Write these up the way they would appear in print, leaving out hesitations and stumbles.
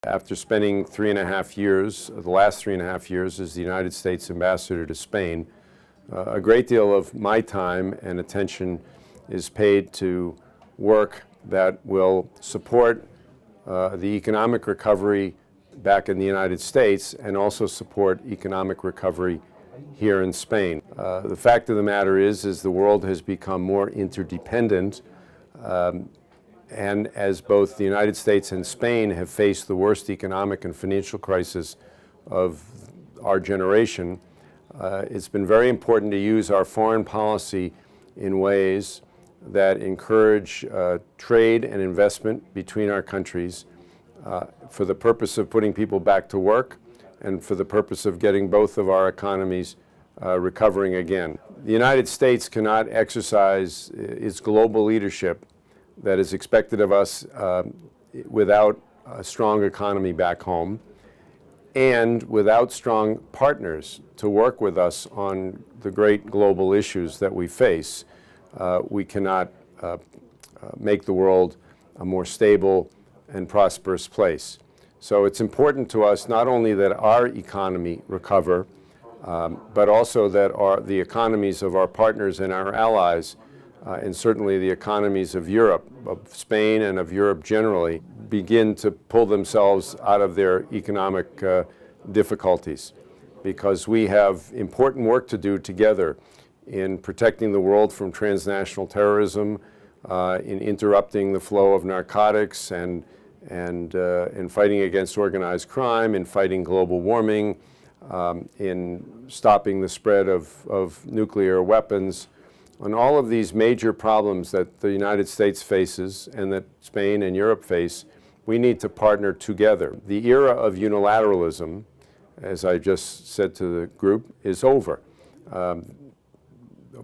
After spending 3.5 years, the last 3.5 years as the United States ambassador to Spain, a great deal of my time and attention is paid to work that will support the economic recovery back in the United States and also support economic recovery here in Spain. The fact of the matter is the world has become more interdependent, and as both the United States and Spain have faced the worst economic and financial crisis of our generation, it's been very important to use our foreign policy in ways that encourage trade and investment between our countries for the purpose of putting people back to work and for the purpose of getting both of our economies recovering again. The United States cannot exercise its global leadership that is expected of us without a strong economy back home and without strong partners to work with us on the great global issues that we face. We cannot make the world a more stable and prosperous place. So it's important to us not only that our economy recover, but also that the economies of our partners and our allies, and certainly the economies of Europe, of Spain and of Europe generally, begin to pull themselves out of their economic difficulties. Because we have important work to do together in protecting the world from transnational terrorism, in interrupting the flow of narcotics, and in fighting against organized crime, in fighting global warming, in stopping the spread of nuclear weapons. On all of these major problems that the United States faces and that Spain and Europe face, we need to partner together. The era of unilateralism, as I just said to the group, is over.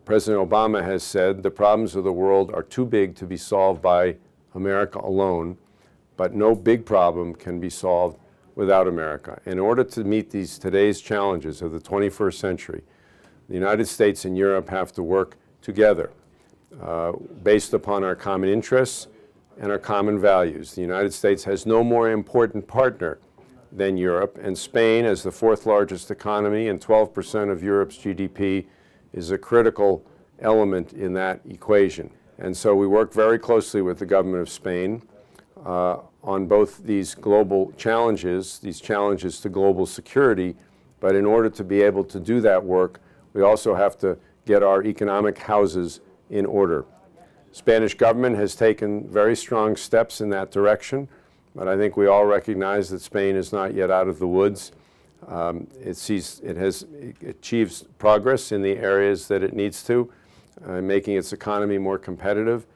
President Obama has said the problems of the world are too big to be solved by America alone, but no big problem can be solved without America. In order to meet today's challenges of the 21st century, the United States and Europe have to work together based upon our common interests and our common values. The United States has no more important partner than Europe, and Spain, as the fourth largest economy and 12% of Europe's GDP, is a critical element in that equation. And so we work very closely with the government of Spain on both these global challenges, these challenges to global security, but in order to be able to do that work, we also have to get our economic houses in order. Spanish government has taken very strong steps in that direction, but I think we all recognize that Spain is not yet out of the woods. It has achieved progress in the areas that it needs to, making its economy more competitive,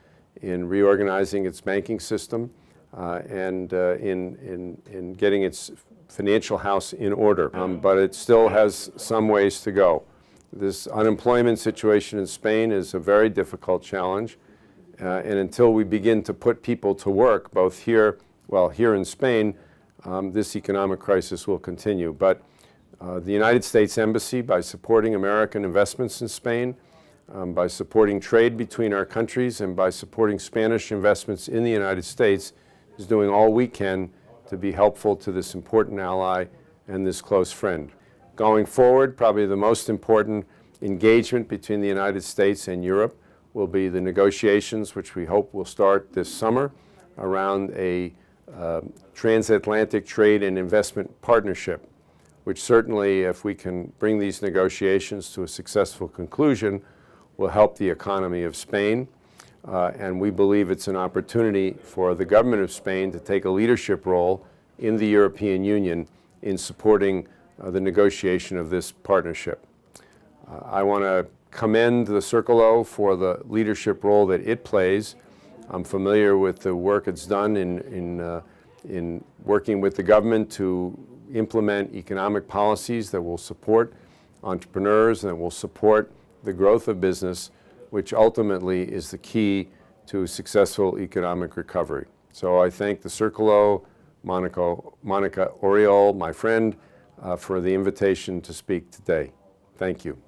in reorganizing its banking system, and in getting its financial house in order. But it still has some ways to go. This unemployment situation in Spain is a very difficult challenge, and until we begin to put people to work, both here in Spain, this economic crisis will continue. But the United States Embassy, by supporting American investments in Spain, by supporting trade between our countries, and by supporting Spanish investments in the United States, is doing all we can to be helpful to this important ally and this close friend. Going forward, probably the most important engagement between the United States and Europe will be the negotiations, which we hope will start this summer, around a transatlantic trade and investment partnership, which certainly, if we can bring these negotiations to a successful conclusion, will help the economy of Spain. And we believe it's an opportunity for the government of Spain to take a leadership role in the European Union in supporting the negotiation of this partnership. I want to commend the Circle O for the leadership role that it plays. I'm familiar with the work it's done in working with the government to implement economic policies that will support entrepreneurs and that will support the growth of business, which ultimately is the key to successful economic recovery. So I thank the Circle O, Monica Oriol, my friend, for the invitation to speak today. Thank you.